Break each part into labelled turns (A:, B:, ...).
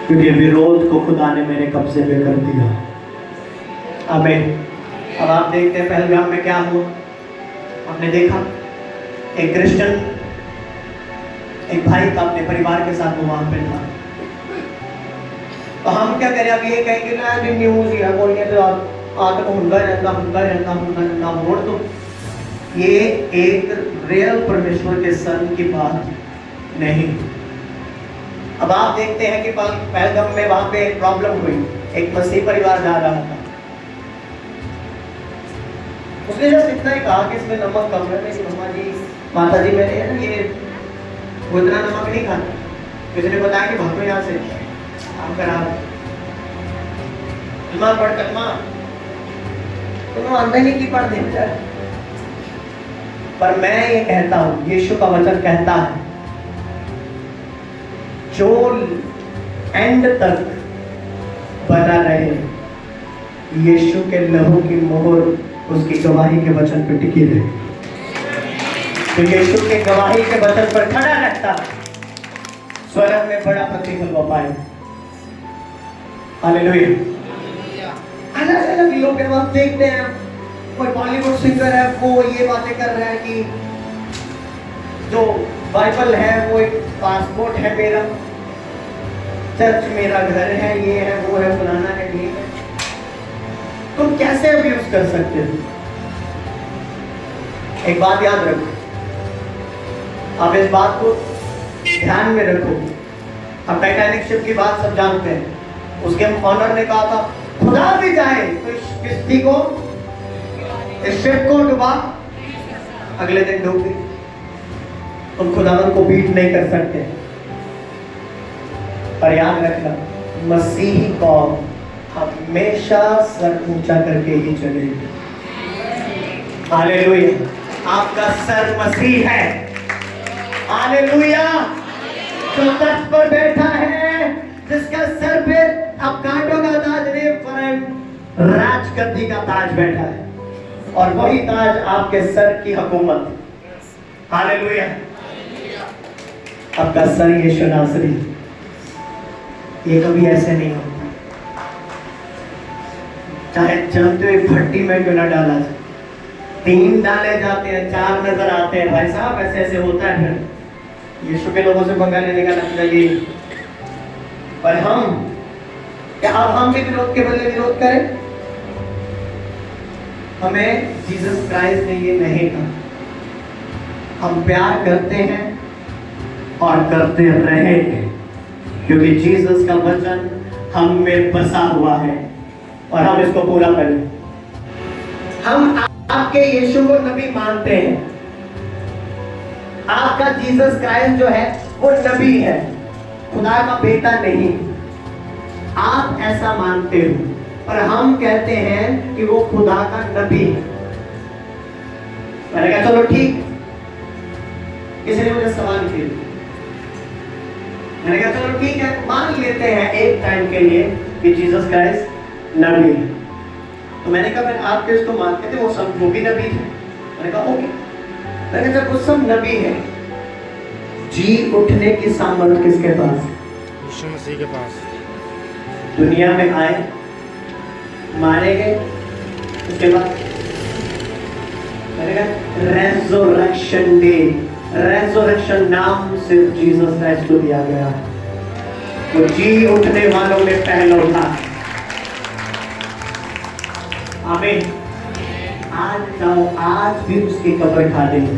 A: क्योंकि विरोध को खुदा ने मेरे कब्जे में कर दिया। आमीन। अब आप देखते हैं पहलगाम में क्या हुआ। आपने देखा एक क्रिश्चियन, एक भाई था, अपने परिवार के साथ वो वहां पे था। तो हम क्या करें, अब ये कहेंगे ना न्यूज़ ही है, कोई नहीं तो आतंक हुंदा रहता वोट। तो ये एक रियल परमेश्वर के सन की बात नहीं। अब आप देखते हैं कि पहलगाम में वहां पे प्रॉब्लम हुई। एक मसीह परिवार जा रहा था, उसने जब इतना ही कहा कि इसमें नमक कम है। मेरी मम्मा जी, माता जी मेरे है ना, ये वो इतना नमक नहीं खाता। किसी ने बताया कि भागो यहाँ से, काम करा कलमा पढ़, कलमा तुम आंदे नहीं की पढ़ दे। पर मैं ये कहता हूं, यीशु का वचन कहता है, जो एंड तक बना रहे, यीशु के लहू की मोहर उसकी गवाही के वचन पर टिकी रहे। तो यीशु के गवाही के वचन पर खड़ा रहता, स्वर्ग में बड़ा प्रतिफल वो पाए। हालेलुया। अलग अलग लोग हम देखते हैं, कोई बॉलीवुड सिंगर है, वो ये बातें कर रहा है कि जो बाइबल है वो एक पासपोर्ट है मेरा, चर्च मेरा घर है, ये है वो है, फलाना है, ये है। तुम कैसे अब्यूज कर सकते हो? एक बात याद रखो, आप इस बात को ध्यान में रखो। अब टाइटैनिक शिप की बात सब जानते हैं। उसके ऑनर ने कहा था, खुदा भी जाए तो इस किश्ती को, इस शिप को डुबा, अगले दिन डूब गई। तुम खुदावन को बीट नहीं कर सकते। पर याद रखना, मसीही कौम हमेशा सर ऊंचा करके ही चलेगी। हालेलुया। आपका सर मसीह है। हालेलुया। जो तख्त पर बैठा है, जिसका सर पे अब कांटों का ताज नहीं, पर राजगद्दी का ताज बैठा है, और वही ताज आपके सर की हुकूमत। हालेलुया। आपका सर यीशु नासरी, ये कभी ऐसे नहीं होता। चाहे जलते हुए भट्टी में क्यों ना डाला जाए, 3 डाले जाते हैं, 4 नजर आते हैं। भाई साहब ऐसे ऐसे होता है। फिर यीशु के लोगों से पंगा लेने का नतीजा ये। पर हम क्या, अब हम भी विरोध के बदले विरोध करें? हमें जीसस क्राइस्ट ने ये नहीं कहा। हम प्यार करते हैं और करते रहेंगे, क्योंकि जीसस का वचन हम में बसा हुआ है और हम इसको पूरा करें। हम आपके यीशु को नबी मानते हैं। आपका जीसस क्राइस्ट जो है वो नबी है, खुदा का बेटा नहीं। आप ऐसा मानते हो, पर हम कहते हैं कि वो खुदा का नबी है। मैंने कहा चलो ठीक। किसी ने मुझे सवाल किया, मैंने कहा चलो ठीक है, मान लेते हैं एक टाइम के लिए कि जीसस क्राइस्ट नबी है। तो मैंने कहा फिर आप किसको मानते थे? वो भी नबी थे। मैंने कहा ओके। मैंने कहा वो सब नबी है, जी उठने की सामर्थ किसके पास?
B: यीशु मसीह के पास।
A: दुनिया में आए, मारे गए, उसके बाद मैंने कहा रेज़रेक्शन डे, रेज़रेक्शन नाम सिर्फ जीसस क्राइस्ट को दिया गया। तो जी उठने वालों में पहला उठा। आमीन। आज जाओ, आज भी उसकी कब्र खाली है,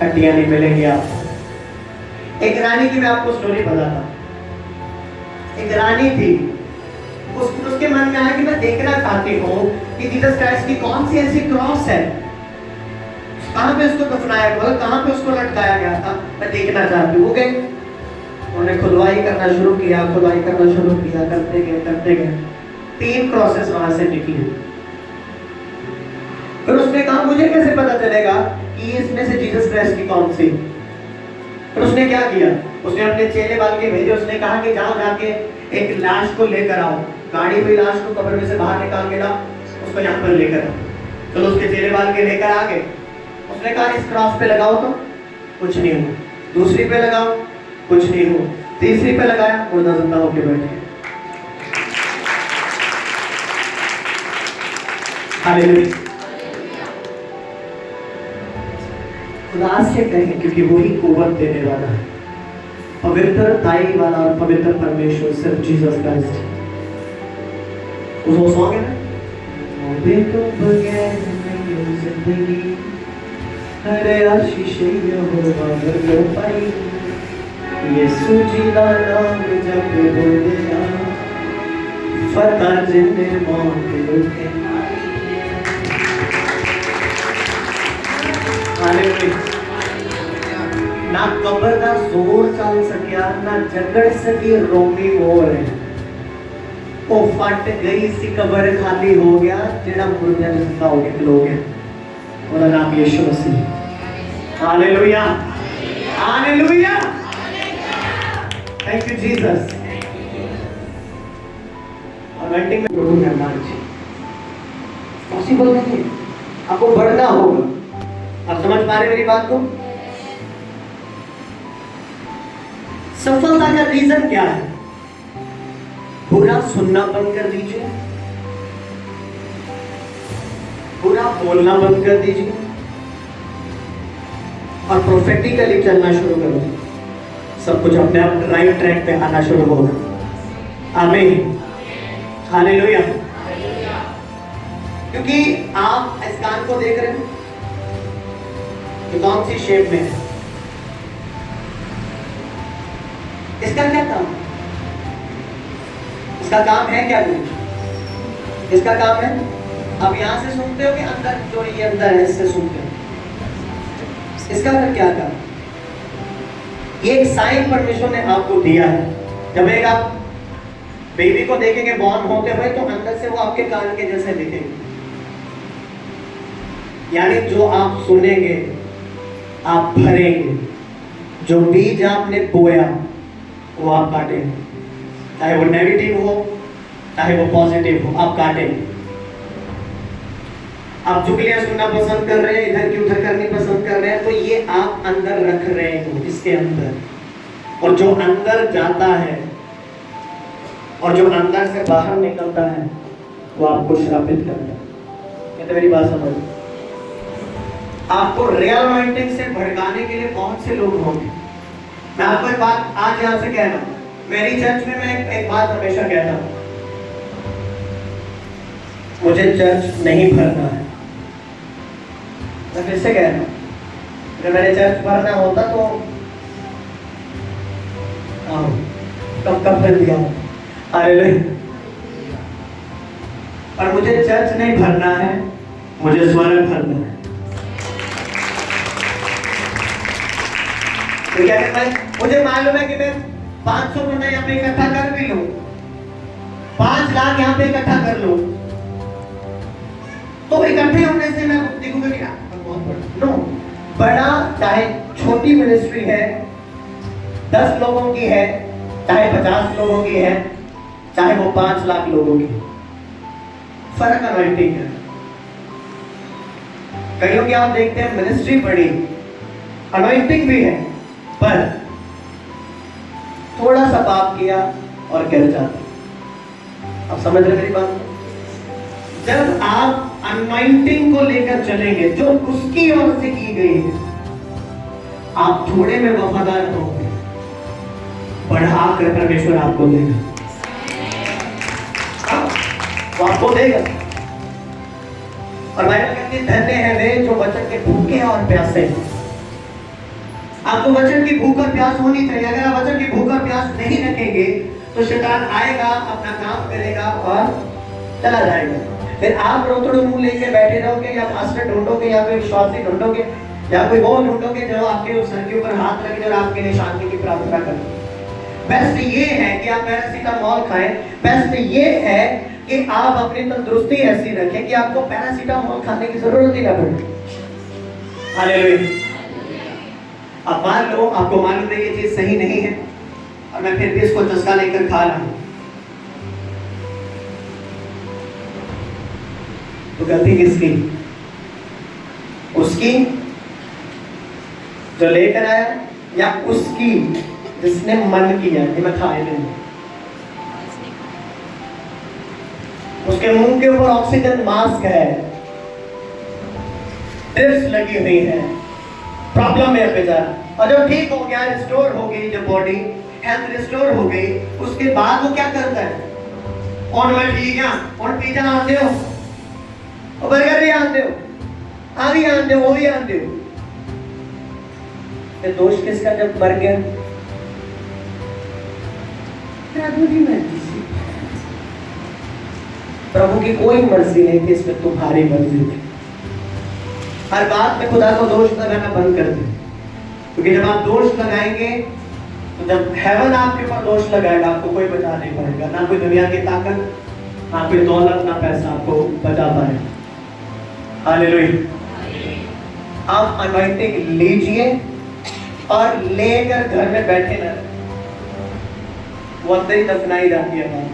A: हड्डियां नहीं मिलेंगी आपको। एक रानी की मैं आपको स्टोरी बताता। एक रानी थी, उसके मन में आया कि मैं देखना चाहती हूँ कि जीसस क्राइस्ट की कौन सी ऐसी क्रॉस है, कहाँ पे उसको दफनाया गया, कहाँ पे उसको लटकाया गया था, मैं देखना चाहती हूँ। गए, उन्होंने खुदवाई करना शुरू किया, खुदवाई करना शुरू किया, करते गए 3 क्रॉसेस वहां से निकली। फिर उसने कहा मुझे कैसे पता चलेगा कि इसमें से जीसस क्राइस्ट की कौन सी? फिर उसने क्या किया, उसने अपने चेले बाल के भेजे। उसने कहा कि जाओ जाके एक लाश को लेकर आओ, गाड़ी हुई लाश को कब्र में से बाहर निकाल के लाओ, उसको यहाँ पर लेकर आओ। चलो उसके चेले बाल के लेकर आ गए। उसने कहा इस क्रॉस पे लगाओ तो कुछ नहीं हो, दूसरी पे लगाओ कुछ नहीं हो, तीसरी पे लगाया, मुर्दा जिंदा होके बैठ गया। हालेलुया। खुदा से कहें, क्योंकि वही कुव्वत देने वाला है, पवित्रताई वाला और पवित्र परमेश्वर सिर्फ जीसस क्राइस्ट। वो सॉन्ग है ना, मोदे तो बगैर नहीं जिंदगी, हरे आशीष यहोवा लो पाई, यीशु जी दा नाम जप बोलिया, फतेह जिन्ने मौत लुटे। हालेलुया। ना कबर दा जोर चल सकिया, ना जगड़ सकी रोमी मोर है, वो फट गई सी कबर, खाली हो गया जेड़ा मुर्दा जिंदा हो के खलो गया। उसका नाम Yeshu Masih. Hallelujah, hallelujah, thank you Jesus. Anointing में प्रभु ने हमारे जी पॉसिबल नहीं है, आपको बढ़ना होगा। आप समझ पा रहे मेरी बात को? सफलता का रीजन क्या है? बुरा सुनना बंद कर दीजिए, बुरा बोलना बंद कर दीजिए और प्रोफेटिकली चलना शुरू करो। सब कुछ अपने आप राइट ट्रैक पे आना शुरू होगा। आमीन, हालेलुया। क्योंकि आप इस कान को देख रहे हैं कि कौन सी शेप में है, इसका क्या काम है? इसका काम है क्या? कुछ इसका काम है, अब यहां से सुनते हो कि अंदर जो ये अंदर है इससे सुनते हो? इसका फिर क्या काम? ये एक साइन परमेश्वर ने आपको दिया है। जब एक आप बेबी को देखेंगे बॉर्न होते हुए, तो अंदर से वो आपके कान के जैसे दिखेंगे। यानी जो आप सुनेंगे आप भरेंगे, जो बीज आपने बोया वो आप काटेंगे, चाहे वो नेगेटिव हो चाहे वो पॉजिटिव हो, आप काटेंगे। आप चुगलियां सुनना पसंद कर रहे हैं, इधर की उधर करनी पसंद कर रहे हैं, तो ये आप अंदर रख रहे हो, इसके अंदर। और जो अंदर जाता है और जो अंदर से बाहर निकलता है वो आपको श्रापित करता है। ये तो मेरी बात समझ। आपको रियल अनॉइंटिंग से भड़काने के लिए बहुत से लोग होंगे। मैं आपको एक बात आज यहाँ से कह रहा हूँ, मेरी चर्च में मैं एक बात हमेशा कहता हूँ, मुझे चर्च नहीं भरना है। मैं फिर से कह रहा हूँ, अगर मेरे चर्च भरना होता तो आओ, कब कब कर दिया हो। हालेलुया। और मुझे चर्च नहीं भरना है, मुझे स्वर्ग भरना है। तो क्या करना है? मुझे मालूम है कि मैं 500 रुपए यहाँ पे इकट्ठा कर भी लूं, 5 लाख यहाँ पे इकट्ठा कर लूं, तो इकट्ठे होने से मैं देखूंगा कि बहुत बड़ा। नो, बड़ा चाहे छोटी मिनिस्ट्री है, 10 लोगों की है, चाहे 50 लोगों की है, चाहे वो 5 लाख लोगों की, फर्क अनॉइंटिंग है। कईयों की आप देखते हैं मिनिस्ट्री बड़ी, अनॉइंटिंग भी है, पर थोड़ा सा पाप किया और गिर जाता। आप समझ रहे मेरी बात? जब आप अनॉइंटिंग को लेकर चलेंगे जो उसकी ओर से की गई है, आप थोड़े में वफादार होंगे, बढ़ाकर परमेश्वर आपको देगा, वो आपको देगा। और बाइबल कहती है धन्य है वे जो वचन के भूखे और प्यासे हैं। आपको वचन की भूख और प्यास होनी चाहिए। अगर आप वचन की भूख और प्यास नहीं रखेंगे तो शैतान आएगा, अपना काम करेगा और चला जाएगा। फिर आप रोतड़ू मुंह लेके बैठे रहोगे, या पास्टर ढूंढोगे, या कोई विश्वासी ढूंढोगे, या कोई वो ढूंढोगे जो आपके सर के ऊपर हाथ रखे और आपके लिए शांति की प्रार्थना करे। बेस्ट ये है कि आप पैरासीटामोल खाएं। बेस्ट ये है कि आप अपनी तंदुरुस्ती ऐसी रखें कि आपको पैरासीटामोल खाने की जरूरत ही ना पड़े। हालेलुया। अब मान लो आपको मालूम है ये चीज सही नहीं है और मैं फिर भी इसको चस्का लेकर खा रहा हूं, तो गलती किसकी? उसकी जो लेकर आया, या उसकी जिसने मन किया कि मैं खाए नहीं, उसके मुंह के ऊपर ऑक्सीजन मास्क है, ड्रिप्स लगी हुई है, प्रॉब्लम है बेचारा, और जब ठीक हो गया, रिस्टोर हो गई, जब बॉडी हेल्थ रिस्टोर हो गई, उसके बाद वो क्या करता है? और मैं ठीक है, और पिज्जा आते हो, और बर्गर भी आते हो, आ भी आते हो, वो भी आते हो। ये दोष किसका? जब मर गया प्रभु की मर्जी से। प्रभु की कोई मर्जी नहीं थी, इसमें तुम्हारी मर्जी थी। हर बात में खुदा को दोष लगाना बंद कर दे, क्योंकि जब आप दोष लगाएंगे तो जब हेवन आपके ऊपर दोष लगाएगा, आपको कोई बचा नहीं पाएगा, ना कोई दुनिया की ताकत, ना कोई दौलत, ना पैसा आपको बचा पाएगा। हालेलुया। आप अनॉइंटिंग लीजिए और लेकर घर में बैठे ना, वो अंदर ही दफनाई जाती है बात।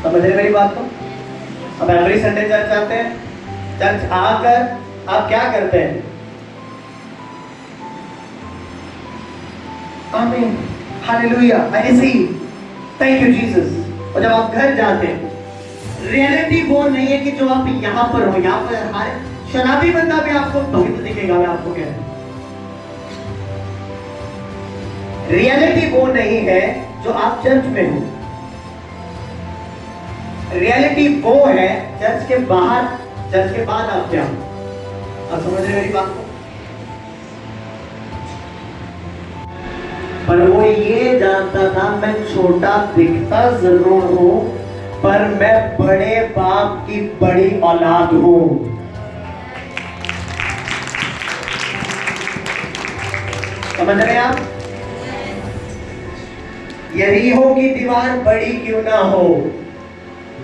A: समझ रहे मेरी बात को? अब एवरी संडे चर्च आते हैं, चर्च आकर आप क्या करते हैं? आमीन, hallelujah, I receive, thank you Jesus. और जब आप घर जाते हैं, रियलिटी वो नहीं है कि जो आप यहाँ पर हो, यहाँ पर हमारे शराबी बंदा भी आपको पवित्र दिखेगा। मैं आपको कह रहा हूं, रियलिटी वो नहीं है जो आप चर्च में हो, रियलिटी वो है चर्च के बाहर, चर्च के बाद आप क्या हो। आप समझ रहे मेरी बात को? पर वो ये जानता था, मैं छोटा दिखता जरूर हूं, पर मैं बड़े बाप की बड़ी औलाद हूं। समझ रहे आप? यरीहो की दीवार बड़ी क्यों ना हो,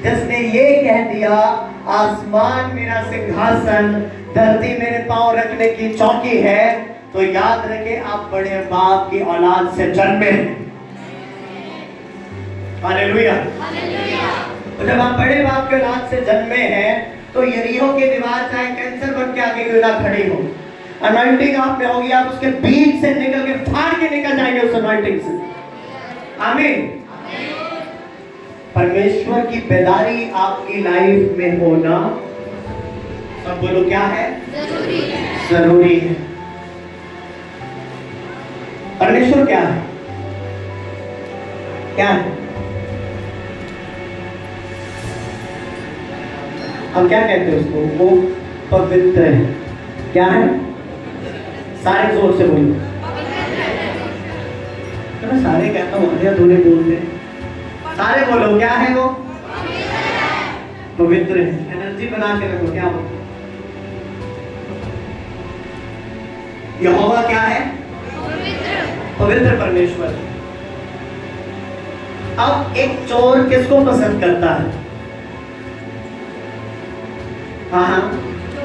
A: जिसने ये कह दिया, आसमान मेरा सिंहासन, धरती मेरे पांव रखने की चौकी है, तो याद रखे आप बड़े बाप की औलाद से जन्मे हैं। हालेलुया। तो जब आप बड़े बाप के औलाद से जन्मे हैं, तो यरीहो की दीवार चाहे कैंसर बन के आगे क्यों ना खड़ी हो, अनॉइंटिंग आप में होगी, आप उसके बीच से निकल के, फाड़ के निकल जाएंगे उस अनॉइंटिंग से। आमीन। परमेश्वर की बेदारी आपकी लाइफ में होना, सब बोलो क्या है? जरूरी है। जरूरी है। परमेश्वर क्या है? क्या है? हम क्या कहते हैं उसको? वो पवित्र है। क्या है? सारे जोर से बोलो। तो मैं सारे कहता हूँ, अधे अधूरे बोलते हैं। सारे बोलो, क्या है वो? पवित्र है। एनर्जी बना के रखो। क्या बोलो? यहोवा क्या है? पवित्र परमेश्वर। अब एक चोर किसको पसंद करता है? हाँ,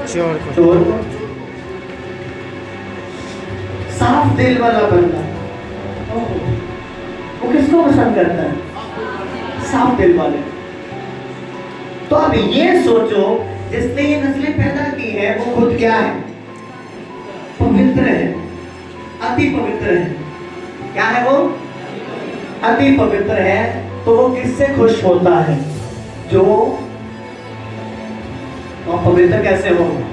B: चोर को।
A: चोर को। साफ दिल वाला बंदा वो किसको पसंद करता है? साफ दिल वाले। तो अब ये सोचो, जिसने ये नस्लें पैदा की है, वो खुद क्या है? पवित्र है, अति पवित्र है। क्या है वो? अति पवित्र है। तो वो किससे खुश होता है? जो तो पवित्र कैसे होगा?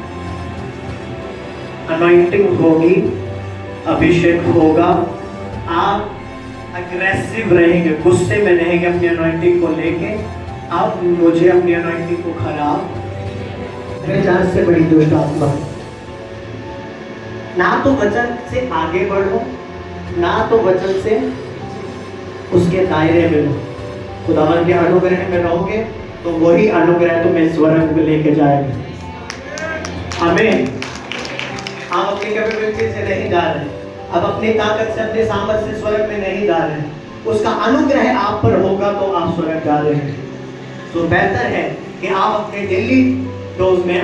A: अनॉइंटिंग होगी, अभिषेक होगा, आप अग्रेसिव रहेंगे, गुस्से में रहेंगे अपनी अनॉइंटिंग को लेके। आप मुझे अपनी अनॉइंटिंग को खराब, मेरे जान से बड़ी दुष्ट आत्मा। ना तो वचन से आगे बढ़ो, ना तो वचन से उसके दायरे में लो। खुदावन के अनुग्रह में रहोगे तो वही अनुग्रह तुम्हें स्वर्ग में लेके जाएगा। आमीन। आप अपनी कैपेबिलिटी से नहीं जा रहे, अब अपनी ताकत से, अपने सामर्थ्य से स्वर्ग में नहीं जा रहे, उसका अनुग्रह आप पर होगा तो आप स्वर्ग जा रहे हैं। तो बेहतर है कि आप अपने डेली डोज में